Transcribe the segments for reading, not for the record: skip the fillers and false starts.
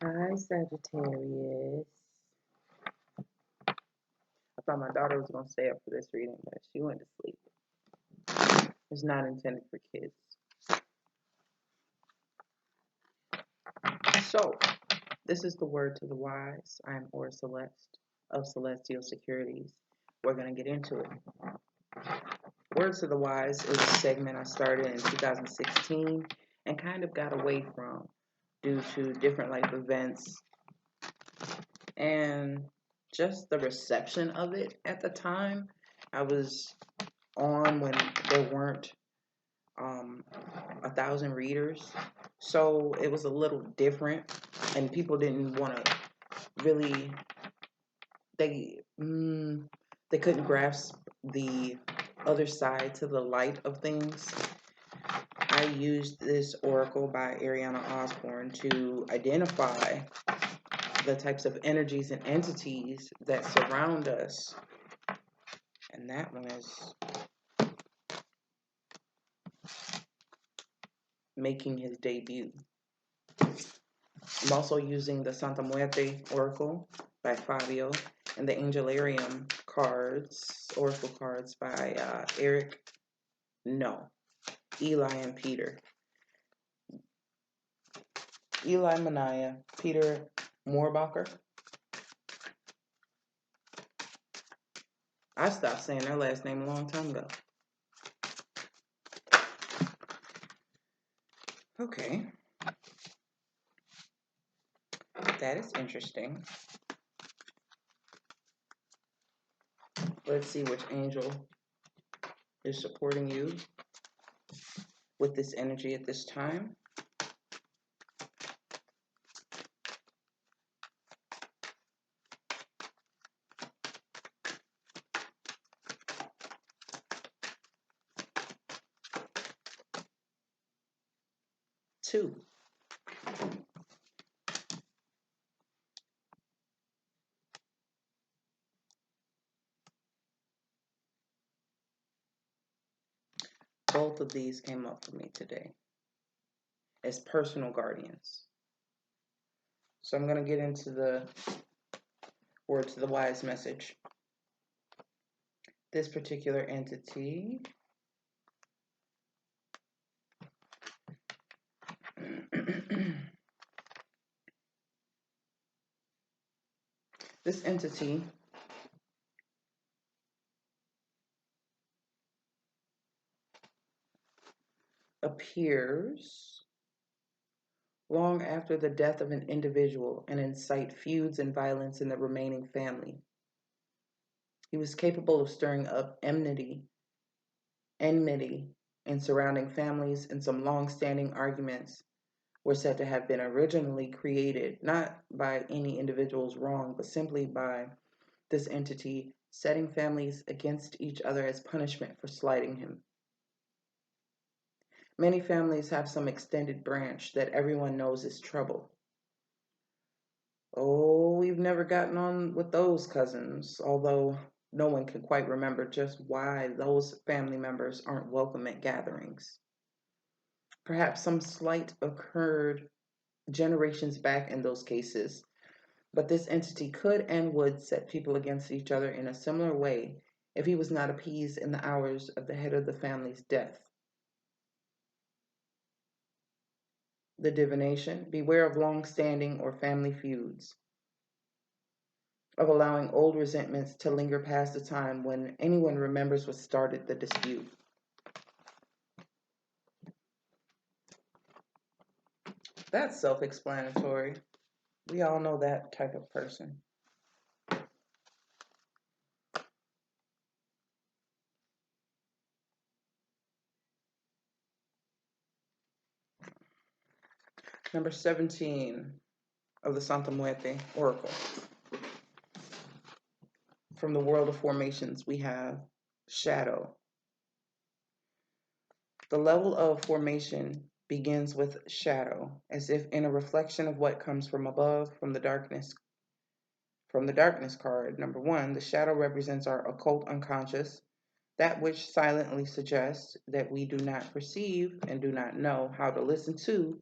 Hi, Sagittarius. I thought my daughter was going to stay up for this reading, but she went to sleep. It's not intended for kids. So, this is the word to the wise. I am Aura Celeste of Celestial Securities. We're going to get into it. Words to the Wise is a segment I started in 2016 and kind of got away from due to different life events and just the reception of it at the time. I was on when there weren't 1,000 readers, so it was a little different, and people didn't want to really they they couldn't grasp the other side to the light of things. I used this oracle by Ariana Osborne to identify the types of energies and entities that surround us, and that one is making his debut. I'm also using the Santa Muerte Oracle by Fabio and the Angelarium cards, Oracle cards by Eli and Peter. Eli Manaya, Peter Moorbacher. I stopped saying their last name a long time ago. Okay. That is interesting. Let's see which angel is supporting you with this energy at this time. Two. Both of these came up for me today as personal guardians. So I'm going to get into the word to the wise message. This particular entity this entity appears long after the death of an individual and incite feuds and violence in the remaining family. He was capable of stirring up enmity in surrounding families, and some long-standing arguments were said to have been originally created not by any individual's wrong, but simply by this entity setting families against each other as punishment for slighting him. Many families have some extended branch that everyone knows is trouble. Oh, we've never gotten on with those cousins, although no one can quite remember just why those family members aren't welcome at gatherings. Perhaps some slight occurred generations back in those cases, but this entity could and would set people against each other in a similar way if he was not appeased in the hours of the head of the family's death. The divination: beware of long-standing or family feuds, of allowing old resentments to linger past the time when anyone remembers what started the dispute. That's self-explanatory. We all know that type of person. Number 17 of the Santa Muerte Oracle. From the world of formations, we have shadow. The level of formation begins with shadow, as if in a reflection of what comes from above, from the darkness. From the darkness card, number 1, the shadow represents our occult unconscious, that which silently suggests that we do not perceive and do not know how to listen to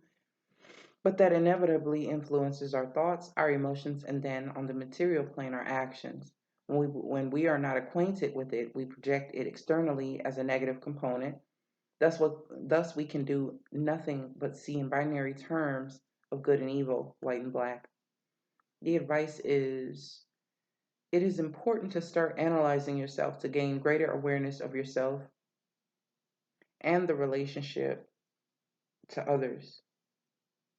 but that inevitably influences our thoughts, our emotions, and then on the material plane, our actions. When we are not acquainted with it, we project it externally as a negative component. Thus we can do nothing but see in binary terms of good and evil, white and black. The advice is it is important to start analyzing yourself to gain greater awareness of yourself and the relationship to others.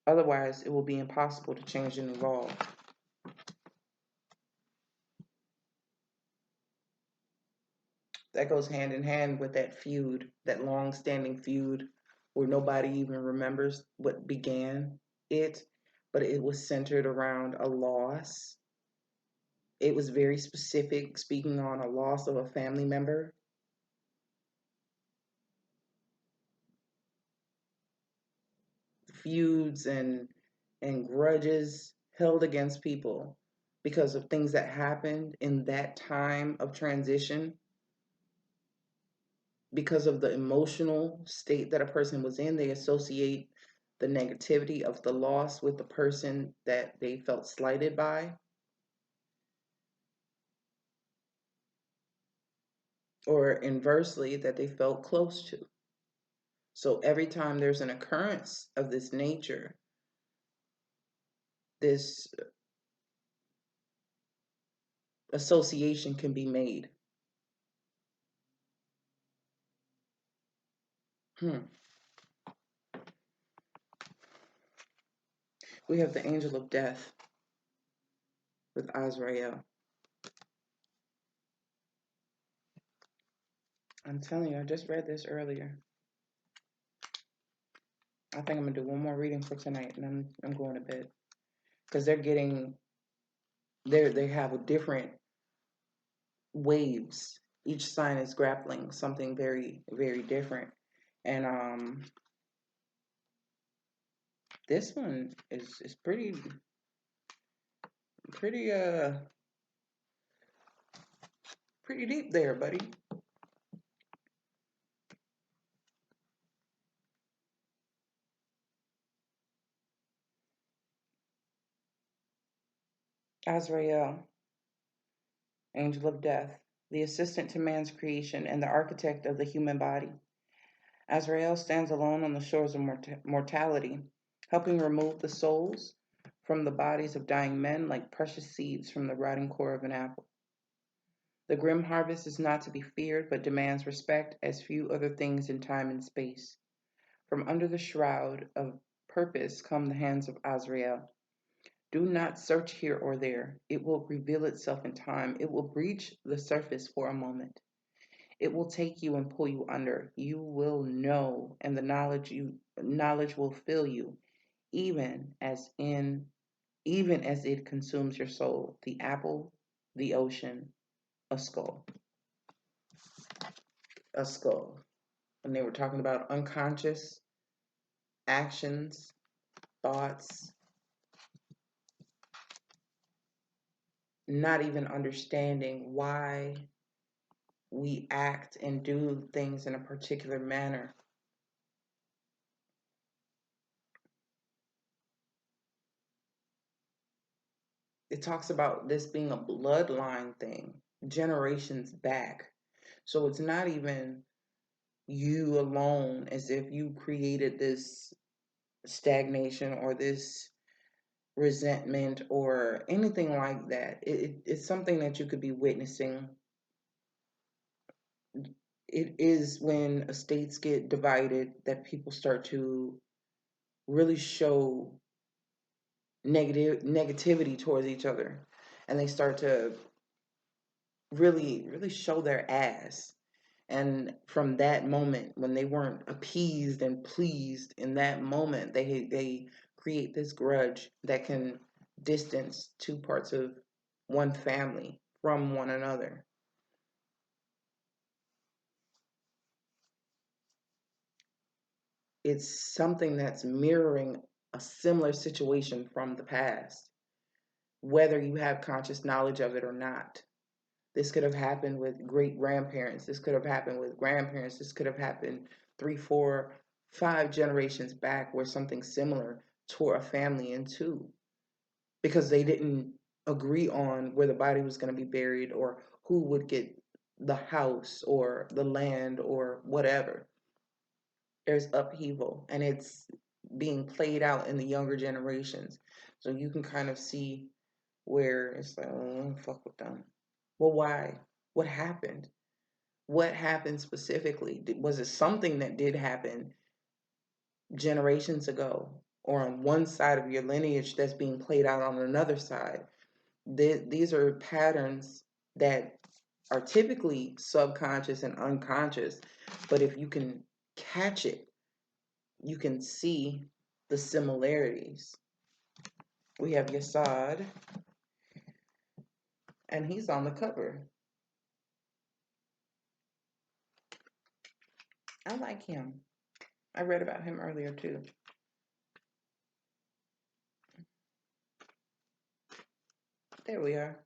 Otherwise, it will be impossible to change and evolve. That goes hand in hand with that feud, that long standing feud where nobody even remembers what began it, but it was centered around a loss. It was very specific, speaking on a loss of a family member. Feuds and grudges held against people because of things that happened in that time of transition, because of the emotional state that a person was in. They associate the negativity of the loss with the person that they felt slighted by, or inversely, that they felt close to. So every time there's an occurrence of this nature, this association can be made. We have the angel of death with Azrael. I'm telling you, I just read this earlier. I think I'm gonna do one more reading for tonight, and I'm going to bed because they have different waves. Each sign is grappling something very very different, and this one is pretty pretty deep there, buddy. Azrael, angel of death, the assistant to man's creation and the architect of the human body. Azrael stands alone on the shores of mortality, helping remove the souls from the bodies of dying men like precious seeds from the rotting core of an apple. The grim harvest is not to be feared, but demands respect as few other things in time and space. From under the shroud of purpose come the hands of Azrael. Do not search here or there. It will reveal itself in time. It will breach the surface for a moment. It will take you and pull you under. You will know, and the knowledge will fill you, even as it consumes your soul. The apple, the ocean, a skull. A skull. And they were talking about unconscious actions, thoughts, not even understanding why we act and do things in a particular manner. It talks about this being a bloodline thing, generations back. So it's not even you alone, as if you created this stagnation or this resentment or anything like that. It's something that you could be witnessing. It is when estates get divided that people start to really show negativity towards each other, and they start to really show their ass. And from that moment, when they weren't appeased and pleased in that moment, they create this grudge that can distance two parts of one family from one another. It's something that's mirroring a similar situation from the past, whether you have conscious knowledge of it or not. This could have happened with great grandparents. This could have happened with grandparents. This could have happened 3, 4, 5 generations back where something similar tore a family in two because they didn't agree on where the body was going to be buried or who would get the house or the land or whatever. There's upheaval and it's being played out in the younger generations. So you can kind of see where it's like, oh, fuck with them. Well, why? What happened? What happened specifically? Was it something that did happen generations ago or on one side of your lineage that's being played out on another side? These are patterns that are typically subconscious and unconscious, but if you can catch it, you can see the similarities. We have Yasad, and he's on the cover. I like him. I read about him earlier too. There we are.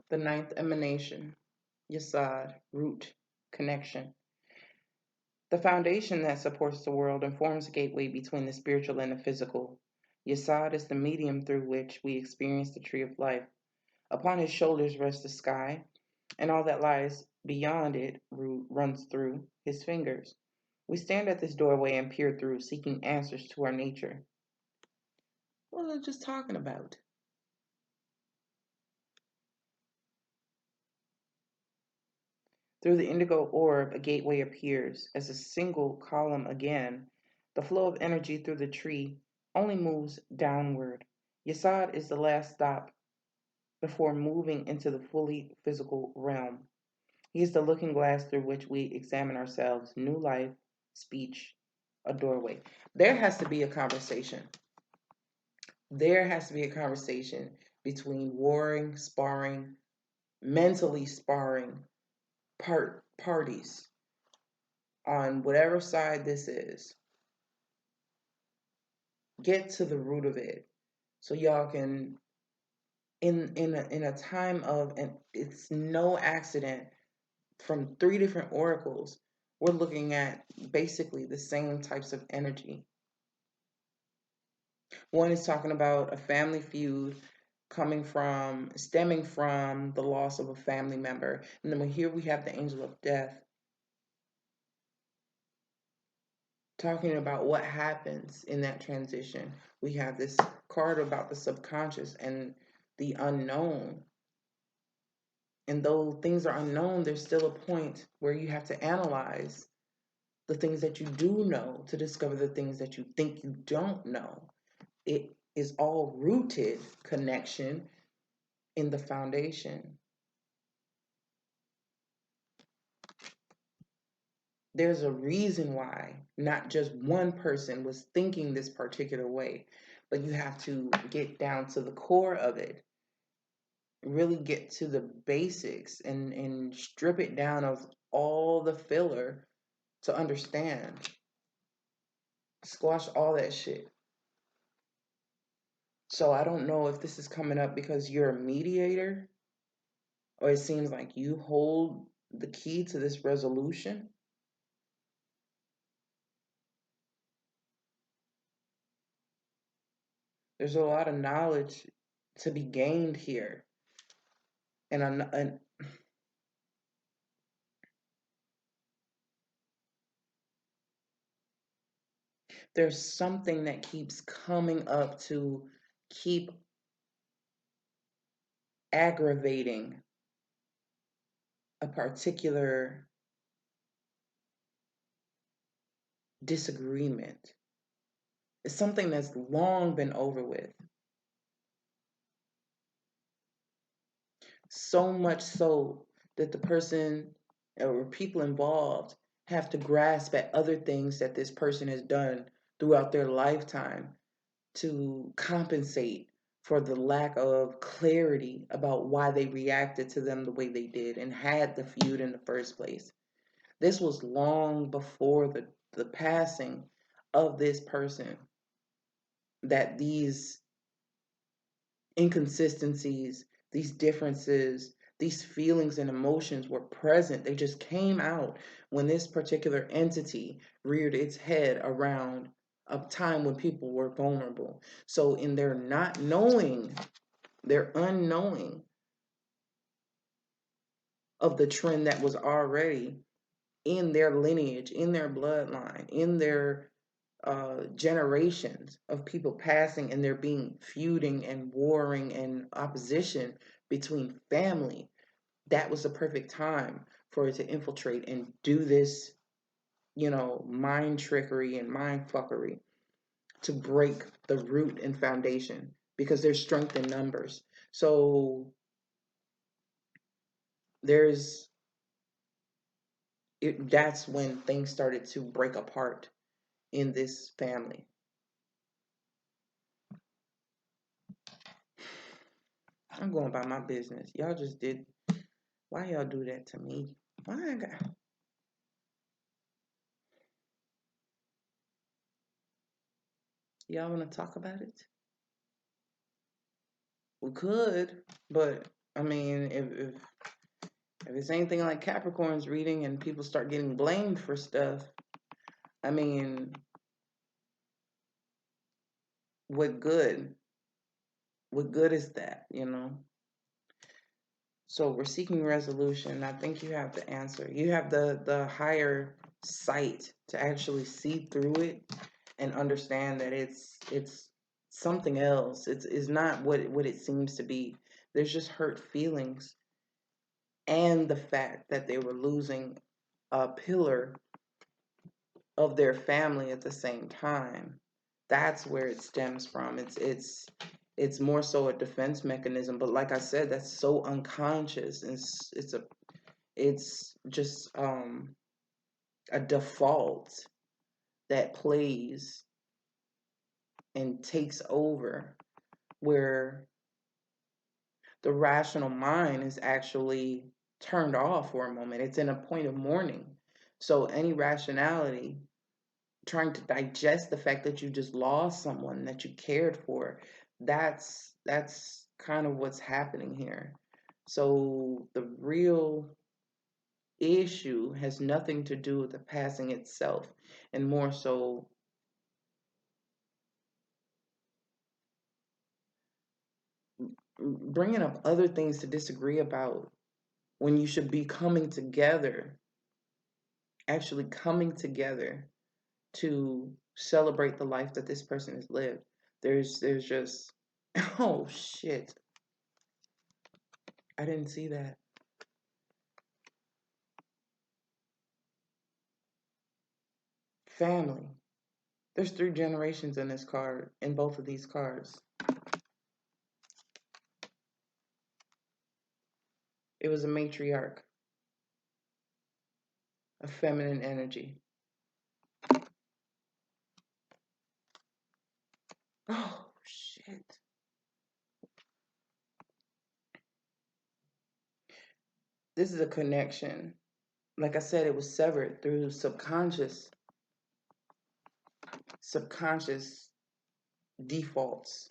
The ninth emanation, Yasad, root, connection. The foundation that supports the world and forms a gateway between the spiritual and the physical. Yasad is the medium through which we experience the tree of life. Upon his shoulders rests the sky, and all that lies beyond it runs through his fingers. We stand at this doorway and peer through, seeking answers to our nature. What was I just talking about? Through the indigo orb, a gateway appears as a single column again. The flow of energy through the tree only moves downward. Yasad is the last stop before moving into the fully physical realm. He is the looking glass through which we examine ourselves, new life, speech, a doorway. There has to be a conversation. There has to be a conversation between warring, sparring, mentally sparring parties on whatever side this is. Get to the root of it so y'all can in a time of, and it's no accident, from 3 different oracles we're looking at basically the same types of energy. One is talking about a family feud stemming from the loss of a family member, and then here we have the angel of death talking about what happens in that transition. We have this card about the subconscious and the unknown. And though things are unknown, there's still a point where you have to analyze the things that you do know to discover the things that you think you don't know. It is all rooted connection in the foundation. There's a reason why not just one person was thinking this particular way, but you have to get down to the core of it, really get to the basics and strip it down of all the filler to understand. Squash all that shit. So I don't know if this is coming up because you're a mediator or it seems like you hold the key to this resolution. There's a lot of knowledge to be gained here. And there's something that keeps coming up to keep aggravating a particular disagreement. It's something that's long been over with. So much so that the person or people involved have to grasp at other things that this person has done throughout their lifetime to compensate for the lack of clarity about why they reacted to them the way they did and had the feud in the first place. This was long before the passing of this person that these inconsistencies, these differences, these feelings and emotions were present. They just came out when this particular entity reared its head around a time when people were vulnerable. So in their not knowing, their unknowing of the trend that was already in their lineage, in their bloodline, in their generations of people passing, and there being feuding and warring and opposition between family, that was the perfect time for it to infiltrate and do this, mind trickery and mind fuckery to break the root and foundation, because there's strength in numbers. So that's when things started to break apart in this family. I'm going by my business. Y'all just did. Why y'all do that to me? Why I got? Y'all want to talk about it? We could, but I mean, if it's anything like Capricorn's reading and people start getting blamed for stuff, I mean, what good? What good is that, So we're seeking resolution. I think you have the answer. You have the higher sight to actually see through it and understand that it's something else. It's not what it seems to be. There's just hurt feelings, and the fact that they were losing a pillar of their family at the same time. That's where it stems from. It's more so a defense mechanism, but like I said, that's so unconscious. It's just a default that plays and takes over, where the rational mind is actually turned off for a moment. It's in a point of mourning. So any rationality, trying to digest the fact that you just lost someone that you cared for, that's kind of what's happening here. So the real issue has nothing to do with the passing itself, and more so bringing up other things to disagree about, when you should be coming together, actually coming together to celebrate the life that this person has lived. There's just oh shit. I didn't see that. Family. There's 3 generations in this card, in both of these cards. It was a matriarch, a feminine energy. Oh shit. This is a connection. Like I said, it was severed through subconscious defaults.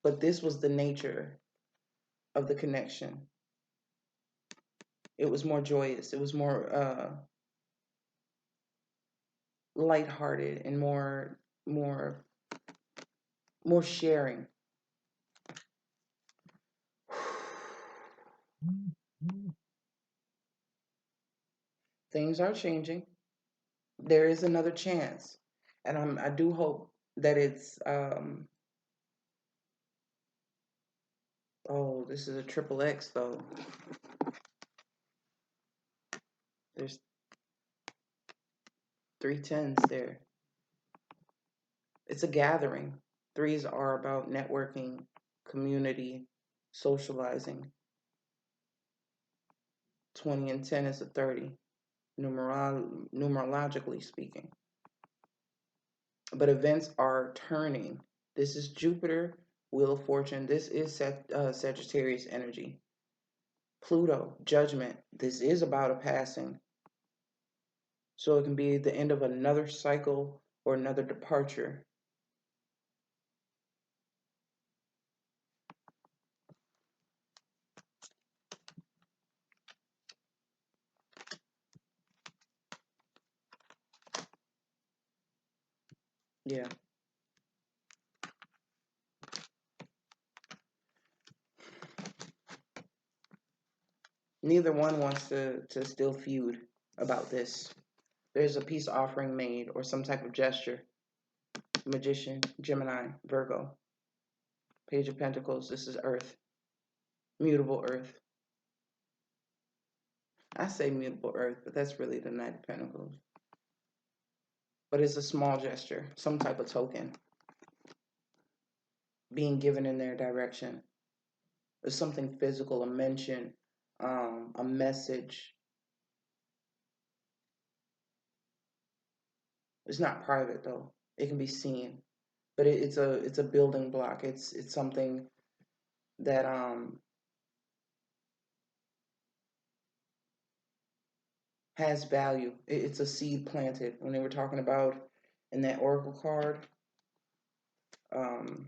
But this was the nature of the connection. It was more joyous. It was more lighthearted and more sharing. Things are changing. There is another chance, and I do hope that it's oh, this is a triple X though. There's 3 tens there. It's a gathering. 3s are about networking, community, socializing. 20 and 10 is a 30, numerologically speaking. But events are turning. This is Jupiter, Wheel of Fortune. This is Sagittarius energy. Pluto, Judgment. This is about a passing. So it can be the end of another cycle or another departure. Yeah. Neither one wants to still feud about this. There's a peace offering made or some type of gesture. Magician, Gemini, Virgo. Page of Pentacles. This is Earth. Mutable Earth. I say mutable Earth, but that's really the Knight of Pentacles. But it's a small gesture, some type of token being given in their direction. It's something physical, a mention, a message. It's not private though. It can be seen, but it's a building block. It's something that has value. It's a seed planted. When they were talking about in that oracle card, um,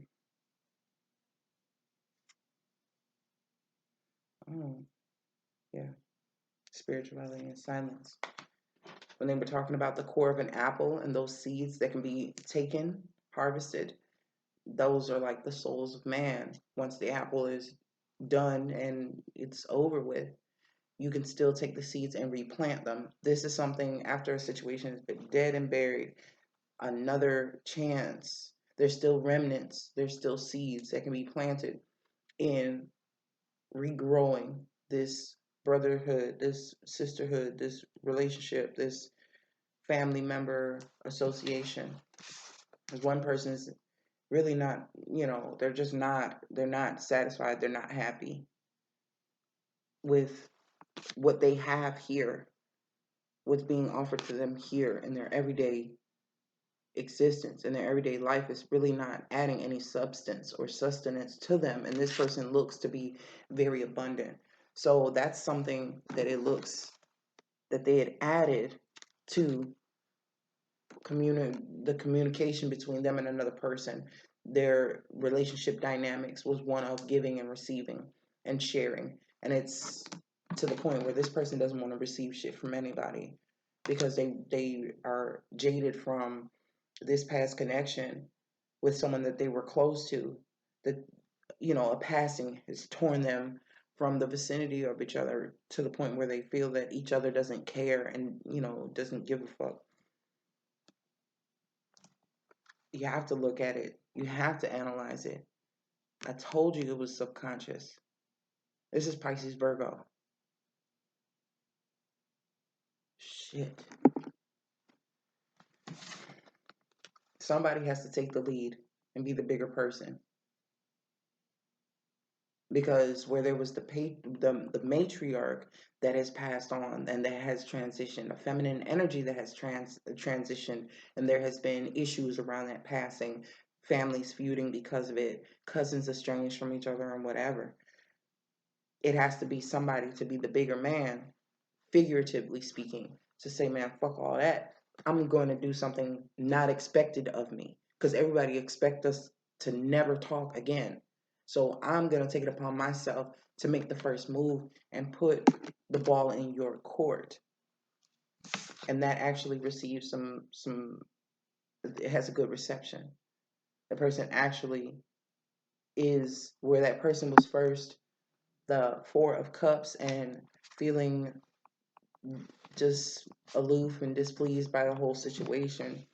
oh yeah, spirituality and silence. When they were talking about the core of an apple and those seeds that can be taken, harvested, those are like the souls of man. Once the apple is done and it's over with, you can still take the seeds and replant them. This is something after a situation has been dead and buried, another chance. There's still remnants, there's still seeds that can be planted in regrowing this brotherhood, this sisterhood, this relationship, this family member association. Because one person is really not, they're just not, they're not satisfied, they're not happy with what they have here, what's being offered to them here in their everyday existence, in their everyday life is really not adding any substance or sustenance to them. And this person looks to be very abundant. So that's something that it looks that they had added to the communication between them and another person. Their relationship dynamics was one of giving and receiving and sharing. And it's to the point where this person doesn't want to receive shit from anybody because they are jaded from this past connection with someone that they were close to, that a passing has torn them from the vicinity of each other to the point where they feel that each other doesn't care and doesn't give a fuck. You have to look at it. You have to analyze it. I told you it was subconscious. This is Pisces Virgo. Shit. Somebody has to take the lead and be the bigger person. Because where there was the matriarch that has passed on and that has transitioned, a feminine energy that has transitioned, and there has been issues around that passing, families feuding because of it, cousins estranged from each other and whatever. It has to be somebody to be the bigger man, figuratively speaking, to say, man, fuck all that. I'm going to do something not expected of me because everybody expects us to never talk again. So I'm going to take it upon myself to make the first move and put the ball in your court. And that actually receives it has a good reception. The person actually is where that person was first, the Four of Cups, and feeling just aloof and displeased by the whole situation.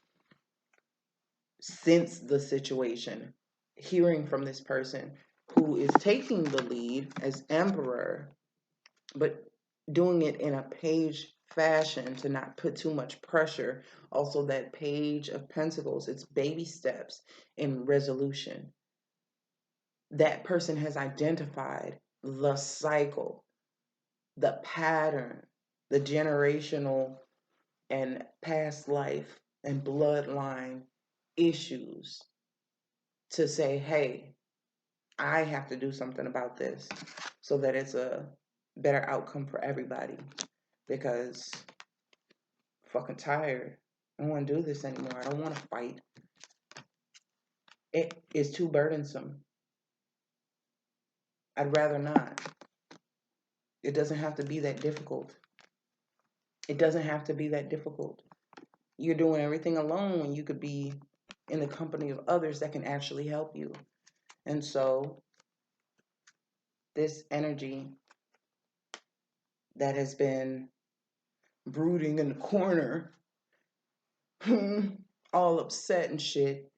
Since the situation, hearing from this person who is taking the lead as emperor, but doing it in a page fashion to not put too much pressure. Also, that Page of Pentacles, it's baby steps in resolution. That person has identified the cycle, the pattern, the generational and past life and bloodline issues to say, hey, I have to do something about this so that it's a better outcome for everybody, because I'm fucking tired. I don't want to do this anymore. I don't want to fight. It is too burdensome. I'd rather not. It doesn't have to be that difficult. It doesn't have to be that difficult. You're doing everything alone when you could be in the company of others that can actually help you. And so this energy that has been brooding in the corner, all upset and shit,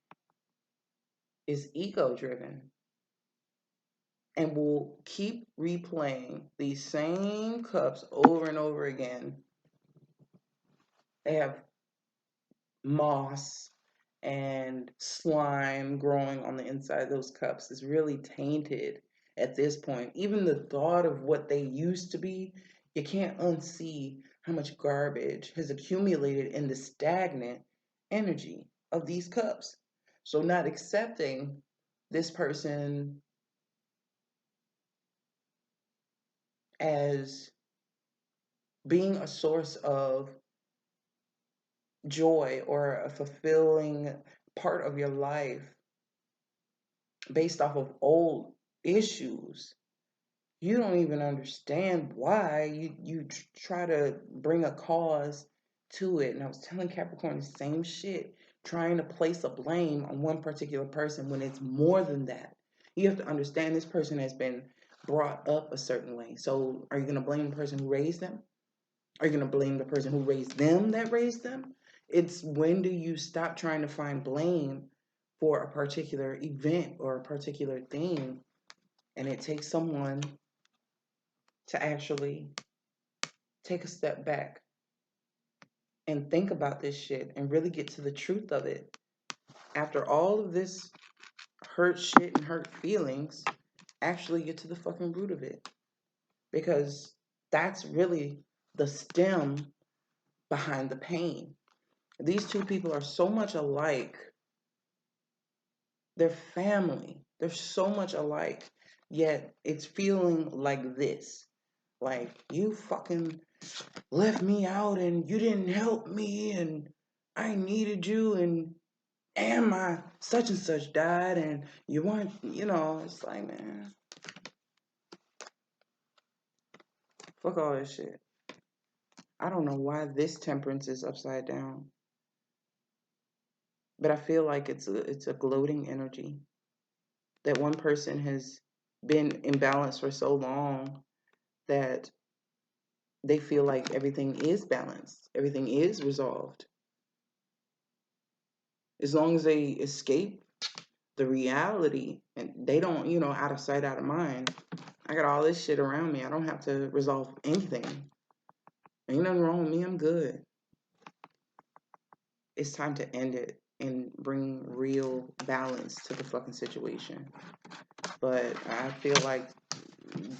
is ego driven and will keep replaying these same cups over and over again. They have moss and slime growing on the inside of those cups. Is really tainted at this point. Even the thought of what they used to be, you can't unsee how much garbage has accumulated in the stagnant energy of these cups. So not accepting this person as being a source of joy or a fulfilling part of your life based off of old issues, you don't even understand why you try to bring a cause to it. And I was telling Capricorn the same shit, trying to place a blame on one particular person when it's more than that. You have to understand this person has been brought up a certain way. So are you going to blame the person who raised them? Are you going to blame the person who raised them that raised them? It's when do you stop trying to find blame for a particular event or a particular thing, and it takes someone to actually take a step back and think about this shit and really get to the truth of it. After all of this hurt shit and hurt feelings, actually get to the fucking root of it. Because that's really the stem behind the pain. These two people are so much alike. They're family. They're so much alike. Yet it's feeling like this. Like, you fucking left me out and you didn't help me and I needed you and my such and such died and you weren't, it's like, man, fuck all this shit. I don't know why this temperance is upside down. But I feel like it's a gloating energy. That one person has been imbalanced for so long that they feel like everything is balanced. Everything is resolved. As long as they escape the reality and they don't, out of sight, out of mind. I got all this shit around me. I don't have to resolve anything. Ain't nothing wrong with me. I'm good. It's time to end it and bring real balance to the fucking situation. But I feel like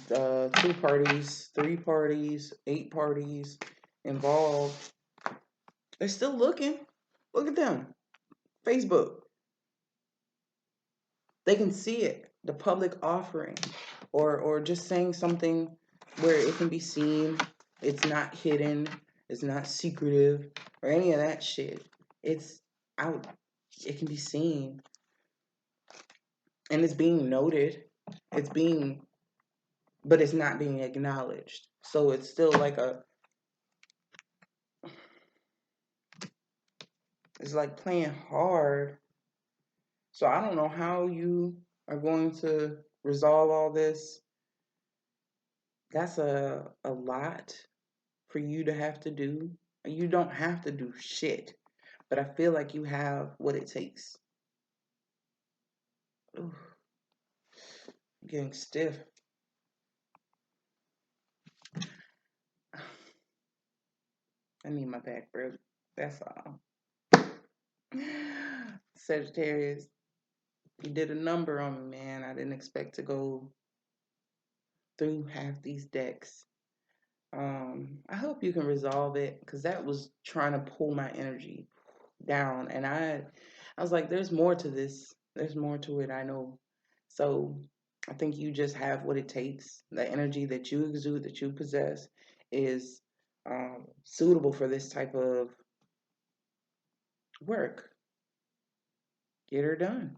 2 parties, 3 parties, 8 parties involved, they're still looking. Look at them. Facebook. They can see it. The public offering. Or just saying something where it can be seen. It's not hidden. It's not secretive. Or any of that shit. It's out. It can be seen. And it's being noted. But it's not being acknowledged. So it's still like it's like playing hard. So I don't know how you are going to resolve all this. That's a lot for you to have to do. You don't have to do shit, but I feel like you have what it takes. Ooh, I'm getting stiff. I need my back rib. That's all. Sagittarius, you did a number on me, man. I didn't expect to go through half these decks. I hope you can resolve it because that was trying to pull my energy down, and I was like, "There's more to this. There's more to it. I know." So I think you just have what it takes. The energy that you exude, that you possess, is suitable for this type of work. Get her done.